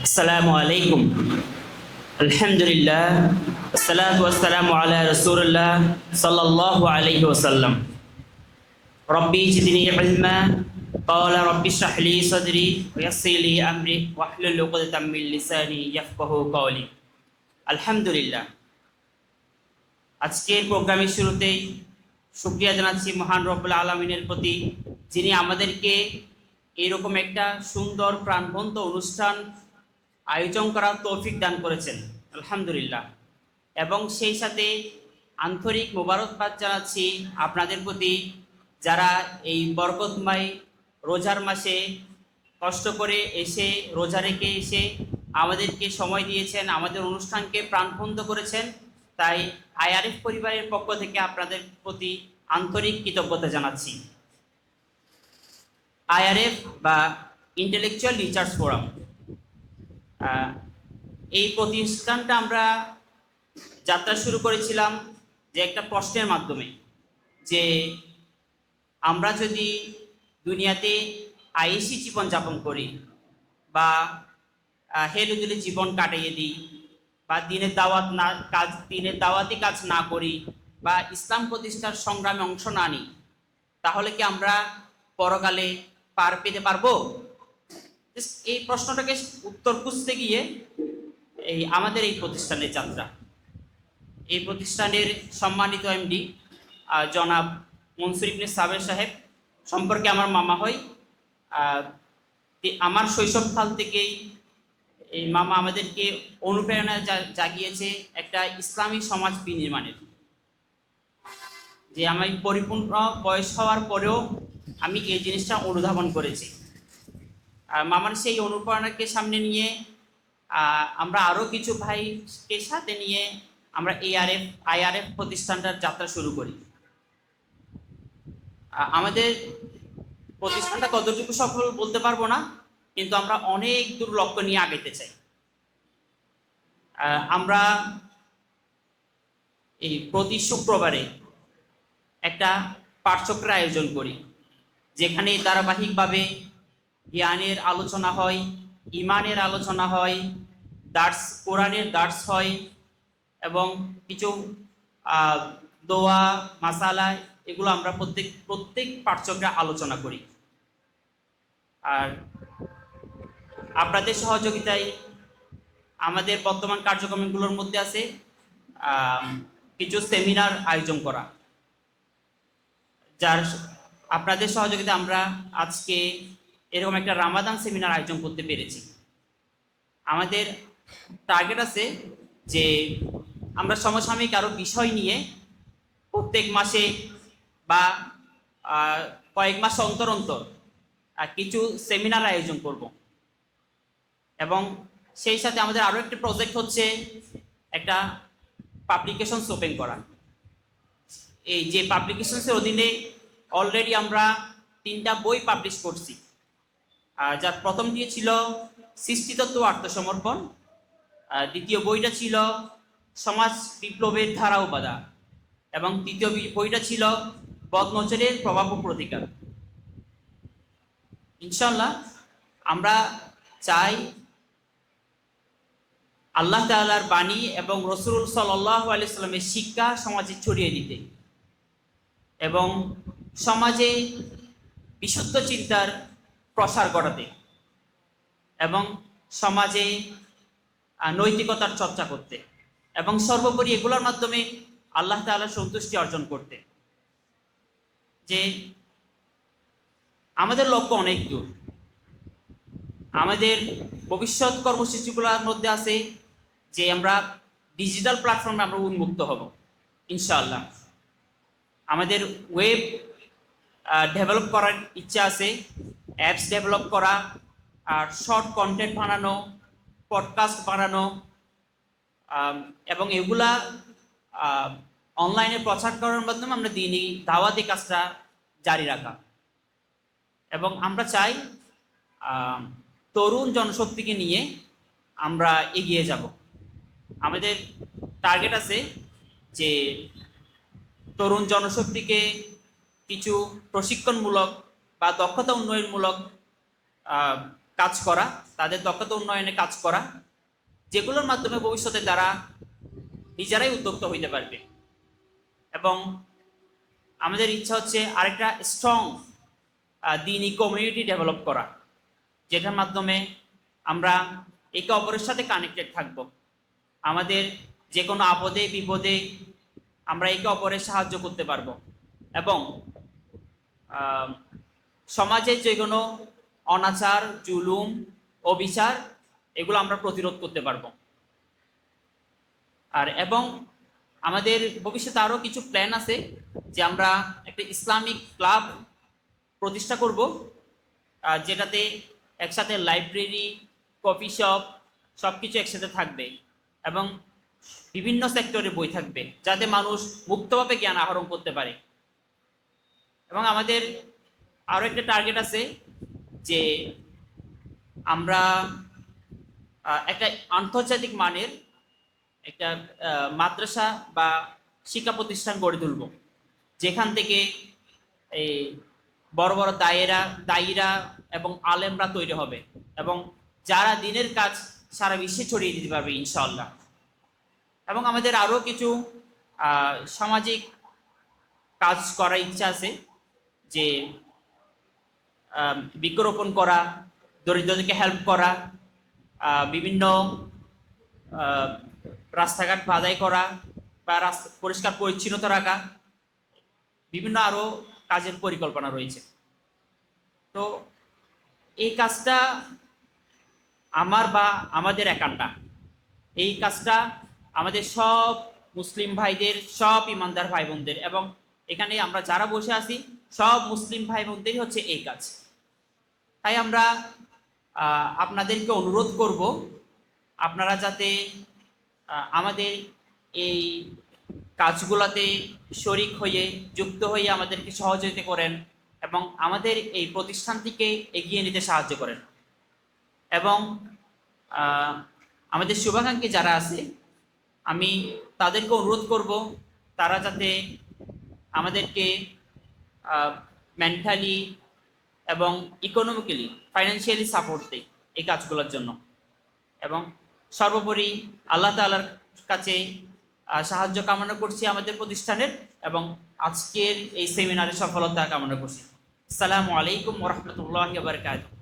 আসসালামু আলাইকুম। আলহামদুলিল্লাহ, আসসালাতু ওয়াসসালামু আলা রাসূলিল্লাহ সাল্লাল্লাহু আলাইহি ওয়াসাল্লাম। রব্বি জিদনি ইলমা, ক্বালা রব্বি ইশরাহ লি সাদরি ওয়া ইয়াসসির লি আমরি ওয়াহলুল উকদাতাম মিন লিসানি ইয়াফকাহু কওলি। আলহামদুলিল্লাহ, আজকের প্রোগ্রামের শুরুতেই শুকরিয়া জানাচ্ছি মহান রব্বুল আলামিনের প্রতি, যিনি আমাদেরকে এরকম একটা সুন্দর প্রাণবন্ত অনুষ্ঠান আয়োজন করার তৌফিক দান করেছেন, আলহামদুলিল্লাহ। এবং সেই সাথে আন্তরিক মোবারকবাদ জানাচ্ছি আপনাদের প্রতি, যারা এই বরকতময় রোজার মাসে কষ্ট করে এসে, রোজা রেখে এসে আমাদেরকে সময় দিয়েছেন, আমাদের অনুষ্ঠানকে প্রাণবন্ত করেছেন। তাই আইআরএফ পরিবারের পক্ষ থেকে আপনাদের প্রতি আন্তরিক কৃতজ্ঞতা জানাচ্ছি। আইআরএফ বা ইন্টেলেকচুয়াল রিসার্চ ফোরাম, এই প্রতিষ্ঠানটা আমরা যাত্রা শুরু করেছিলাম যে একটা প্রশ্নের মাধ্যমে, যে আমরা যদি দুনিয়াতে আয়েশি জীবনযাপন করি বা হেলুদুলে জীবন কাটিয়ে দিই বা দিনের দাওয়াতি কাজ না করি বা ইসলাম প্রতিষ্ঠার সংগ্রামে অংশ না নিই, তাহলে কি আমরা পরকালে পার পেতে পারবো? এই প্রশ্নটাকে উত্তর খুঁজতে গিয়ে আমাদের এই প্রতিষ্ঠানের যাত্রা। এই প্রতিষ্ঠানের সম্মানিত এমডি জনাব মনসুর ইবনে সাবের সাহেব সম্পর্কে আমার মামা হয়। আমার শৈশবকাল থেকেই এই মামা আমাদেরকে অনুপ্রেরণা জাগিয়েছে একটা ইসলামী সমাজ বিনির্মাণের, যে আমি পরিপূর্ণ বয়স হওয়ার পরেও আমি এই জিনিসটা অনুধাবন করেছি। মামার সেই অনুপ্রেরণাকে সামনে নিয়ে আমরা আরও কিছু ভাইকে সাথে নিয়ে আমরা আইআরএফ প্রতিষ্ঠানটার যাত্রা শুরু করি। আমাদের প্রতিষ্ঠানটা কতটুকু সফল বলতে পারবো না, কিন্তু আমরা অনেক দূর লক্ষ্য নিয়ে আগাইতে চাই। আমরা এই প্রতি শুক্রবারে একটা পাঠচক্রের আয়োজন করি, যেখানে ধারাবাহিকভাবে জ্ঞানের আলোচনা হয়, ইমানের আলোচনা হয়, কোরআনের দার্স হয় এবং কিছু দোয়া মাসালা, এগুলো আমরা প্রত্যেক পাঠচক্রে আলোচনা করি। আর আপনাদের সহযোগিতায় আমাদের বর্তমান কার্যক্রমগুলোর মধ্যে আছে কিছু সেমিনার আয়োজন করা, যার আপনাদের সহযোগিতা আমরা আজকে এরকম একটা রামাদান সেমিনার আয়োজন করতে পেরেছি। আমাদের টার্গেট আছে যে আমরা সমসাময়িক আরও বিষয় নিয়ে প্রত্যেক মাসে বা কয়েক মাস অন্তর অন্তর কিছু সেমিনার আয়োজন করব। এবং সেই সাথে আমাদের আরও একটি প্রজেক্ট হচ্ছে একটা পাবলিকেশনস ওপেন করা। এই যে পাবলিকেশনসের অধীনে অলরেডি আমরা 3টা বই পাবলিশ করছি। যার প্রথমটি ছিল সৃষ্টিতত্ত্ব আত্মসমর্পণ, দ্বিতীয় বইটা ছিল সমাজ বিপ্লবের ধারা ও বাধা, এবং তৃতীয় বইটা ছিল বদনজরের প্রভাব ও প্রতিকার। ইনশাআল্লাহ আমরা চাই আল্লাহ তাআলার বাণী এবং রাসূল সাল্লাল্লাহু আলাইহি সাল্লামের শিক্ষা সমাজে ছড়িয়ে দিতে এবং সমাজে বিশুদ্ধ চিন্তার প্রসার ঘটাতে এবং সমাজে নৈতিকতার চর্চা করতে এবং সর্বোপরি এগুলোর মাধ্যমে আল্লাহ তাআলার সন্তুষ্টি অর্জন করতে। যে আমাদের লক্ষ্য অনেক দূর। আমাদের ভবিষ্যৎ কর্মসূচিগুলোর মধ্যে আছে যে আমরা ডিজিটাল প্ল্যাটফর্মে আমরা উন্মুক্ত হব ইনশাআল্লাহ। আমাদের ওয়েব ডেভেলপ করার ইচ্ছা আছে, অ্যাপস ডেভেলপ করা, আর শর্ট কন্টেন্ট বানানো, পডকাস্ট বানানো, এবং এগুলা অনলাইনে প্রচার করার মাধ্যমে আমরা দিনই দাওয়াতি কাজটা জারি রাখা। এবং আমরা চাই তরুণ জনশক্তিকে নিয়ে আমরা এগিয়ে যাব। আমাদের টার্গেট আছে যে তরুণ জনশক্তিকে কিছু প্রশিক্ষণমূলক বা দক্ষতা উন্নয়নমূলক কাজ করা, তাদের দক্ষতা উন্নয়নে কাজ করা, যেগুলোর মাধ্যমে ভবিষ্যতে তারা নিজেরাই উদ্যোক্তা হইতে পারবে। এবং আমাদের ইচ্ছা হচ্ছে আরেকটা স্ট্রং দিনী কমিউনিটি ডেভেলপ করা, যেটার মাধ্যমে আমরা একে অপরের সাথে কানেক্টেড থাকব। আমাদের যে কোনো আপদে বিপদে আমরা একে অপরের সাহায্য করতে পারবো এবং সমাজে যে কোনো অনাচার, জুলুম, অবিচার এগুলো আমরা প্রতিরোধ করতে পারবো। আর এবং আমাদের ভবিষ্যতে আরও কিছু প্ল্যান আছে যে আমরা একটা ইসলামিক ক্লাব প্রতিষ্ঠা করব, যেটাতে একসাথে লাইব্রেরি, কফি শপ সব কিছু একসাথে থাকবে এবং বিভিন্ন সেক্টরে বই থাকবে, যাতে মানুষ মুক্তভাবে জ্ঞান আহরণ করতে পারে। এবং আমাদের আরও একটা টার্গেট আছে যে আমরা একটা আন্তর্জাতিক মানের একটা মাদ্রাসা বা শিক্ষা প্রতিষ্ঠান গড়ে তুলব, যেখান থেকে এই বড় বড় দায়ীরা এবং আলেমরা তৈরি হবে এবং যারা দিনের কাজ সারা বিশ্বে ছড়িয়ে দিতে পারবে ইনশাআল্লাহ। এবং আমাদের আরও কিছু সামাজিক কাজ করার ইচ্ছা আছে, যে বৃক্ষরোপণ করা, দরিদ্রদেরকে হেল্প করা, বিভিন্ন রাস্তাঘাট বাধাই করা বা রাস্তা পরিষ্কার পরিচ্ছন্নতা রাখা, বিভিন্ন আরও কাজের পরিকল্পনা রয়েছে। তো এই কাজটা আমার বা আমাদের একান্টা, এই কাজটা আমাদের সব মুসলিম ভাইদের, সব ইমানদার ভাই বোনদের, এবং এখানে আমরা যারা বসে আছি সব মুসলিম ভাই বোনদেরই হচ্ছে এই কাজ। তাই আমরা আপনাদেরকে অনুরোধ করব, আপনারা যাতে আমাদের এই কাজগুলোতে শরিক হয়ে, যুক্ত হয়ে আমাদেরকে সহযোগিতা করেন এবং আমাদের এই প্রতিষ্ঠানটিকে এগিয়ে নিতে সাহায্য করেন। এবং আমাদের শুভাকাঙ্ক্ষী যারা আছে, আমি তাদেরকে অনুরোধ করব তারা যাতে আমাদেরকে মেন্টালি এবং ইকোনমিক্যালি, ফাইন্যান্সিয়ালি সাপোর্ট দেয় এই কাজগুলোর জন্য। এবং সর্বোপরি আল্লাহ তাআলার কাছে সাহায্য কামনা করছি আমাদের প্রতিষ্ঠানের, এবং আজকের এই সেমিনারের সফলতা কামনা করছি। আসসালামু আলাইকুম ওয়া রাহমাতুল্লাহি ওয়া বারাকাতুহু।